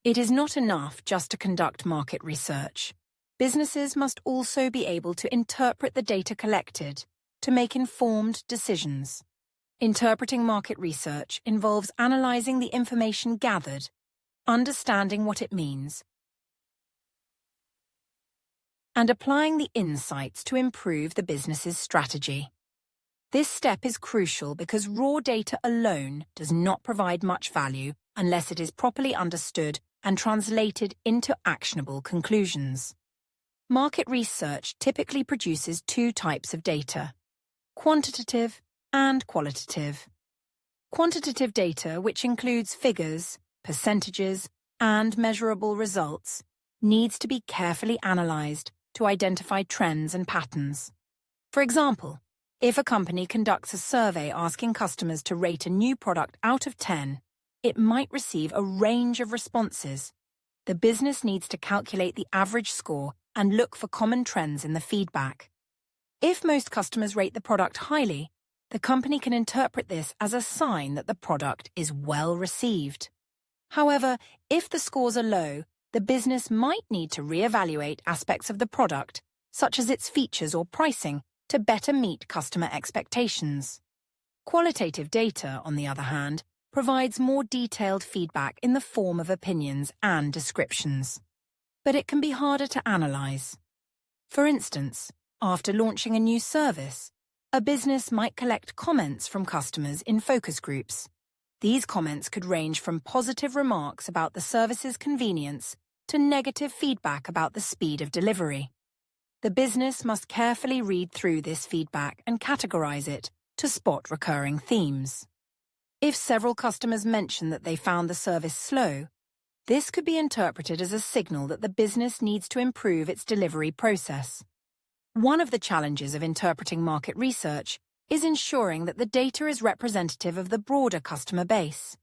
It is not enough just to conduct market research. Businesses must also be able to interpret the data collected to make informed decisions. Interpreting market research involves analyzing the information gathered, understanding what it means, and applying the insights to improve the business's strategy. This step is crucial because raw data alone does not provide much value unless it is properly understood and translated into actionable conclusions. Market research typically produces two types of data: quantitative and qualitative. Quantitative data, which includes figures, percentages, and measurable results, needs to be carefully analyzed to identify trends and patterns. For example, if a company conducts a survey asking customers to rate a new product out of 10, it might receive a range of responses. The business needs to calculate the average score and look for common trends in the feedback. If most customers rate the product highly, the company can interpret this as a sign that the product is well received. However, if the scores are low, the business might need to reevaluate aspects of the product, such as its features or pricing, to better meet customer expectations. Qualitative data, on the other hand, provides more detailed feedback in the form of opinions and descriptions. But it can be harder to analyze. For instance, after launching a new service, a business might collect comments from customers in focus groups. These comments could range from positive remarks about the service's convenience to negative feedback about the speed of delivery. The business must carefully read through this feedback and categorize it to spot recurring themes. If several customers mention that they found the service slow, this could be interpreted as a signal that the business needs to improve its delivery process. One of the challenges of interpreting market research is ensuring that the data is representative of the broader customer base.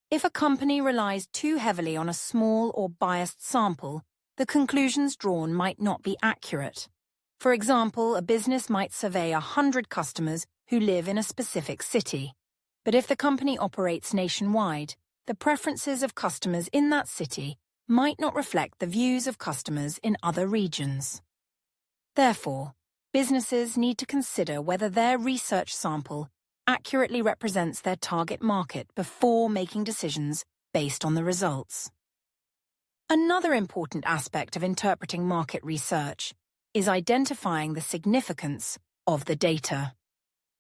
If a company relies too heavily on a small or biased sample, the conclusions drawn might not be accurate. For example, a business might survey 100 customers who live in a specific city. But if the company operates nationwide, the preferences of customers in that city might not reflect the views of customers in other regions. Therefore, businesses need to consider whether their research sample accurately represents their target market before making decisions based on the results. Another important aspect of interpreting market research is identifying the significance of the data.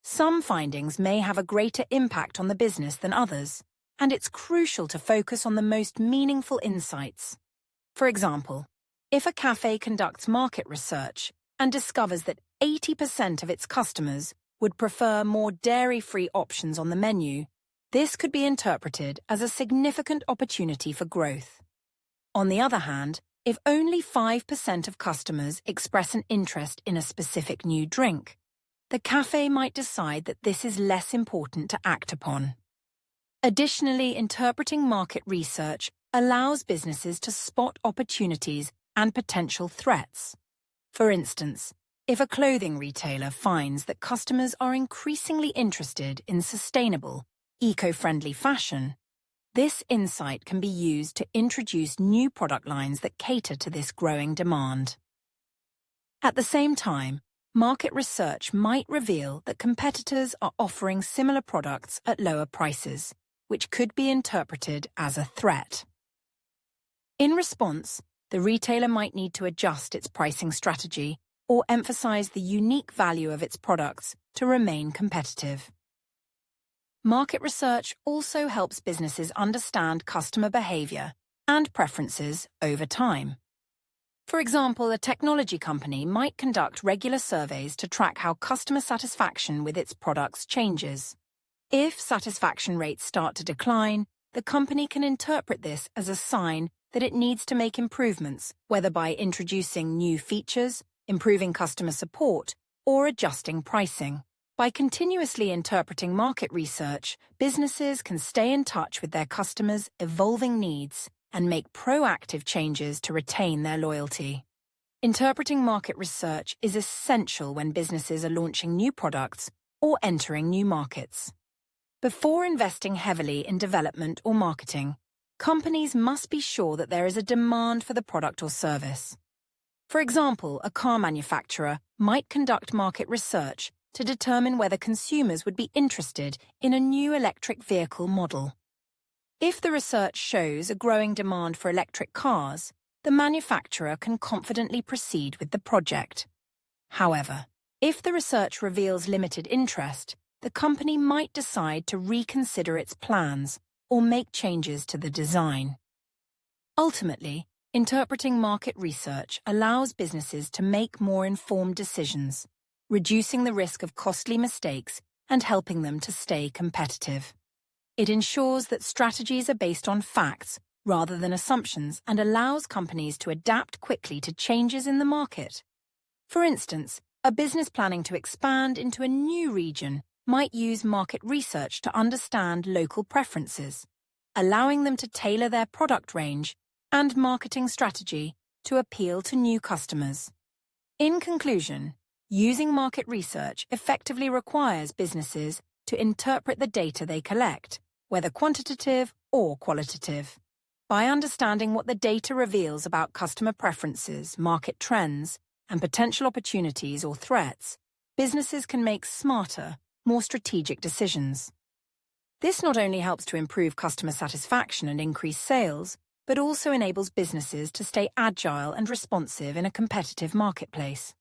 Some findings may have a greater impact on the business than others, and it's crucial to focus on the most meaningful insights. For example, if a cafe conducts market research and discovers that 80% of its customers would prefer more dairy-free options on the menu, this could be interpreted as a significant opportunity for growth. On the other hand, if only 5% of customers express an interest in a specific new drink, the cafe might decide that this is less important to act upon. Additionally, interpreting market research allows businesses to spot opportunities and potential threats. For instance, if a clothing retailer finds that customers are increasingly interested in sustainable, eco-friendly fashion, this insight can be used to introduce new product lines that cater to this growing demand. At the same time, market research might reveal that competitors are offering similar products at lower prices, which could be interpreted as a threat. In response, the retailer might need to adjust its pricing strategy or emphasize the unique value of its products to remain competitive. Market research also helps businesses understand customer behavior and preferences over time. For example, a technology company might conduct regular surveys to track how customer satisfaction with its products changes. If satisfaction rates start to decline, the company can interpret this as a sign that it needs to make improvements, whether by introducing new features, improving customer support, or adjusting pricing. By continuously interpreting market research, businesses can stay in touch with their customers' evolving needs and make proactive changes to retain their loyalty. Interpreting market research is essential when businesses are launching new products or entering new markets. Before investing heavily in development or marketing, companies must be sure that there is a demand for the product or service. For example, a car manufacturer might conduct market research to determine whether consumers would be interested in a new electric vehicle model. If the research shows a growing demand for electric cars, the manufacturer can confidently proceed with the project. However, if the research reveals limited interest, the company might decide to reconsider its plans or make changes to the design. Ultimately, interpreting market research allows businesses to make more informed decisions, reducing the risk of costly mistakes and helping them to stay competitive. It ensures that strategies are based on facts rather than assumptions and allows companies to adapt quickly to changes in the market. For instance, a business planning to expand into a new region might use market research to understand local preferences, allowing them to tailor their product range and marketing strategy to appeal to new customers. In conclusion, using market research effectively requires businesses to interpret the data they collect, whether quantitative or qualitative. By understanding what the data reveals about customer preferences, market trends, and potential opportunities or threats, businesses can make smarter, more strategic decisions. This not only helps to improve customer satisfaction and increase sales, but also enables businesses to stay agile and responsive in a competitive marketplace.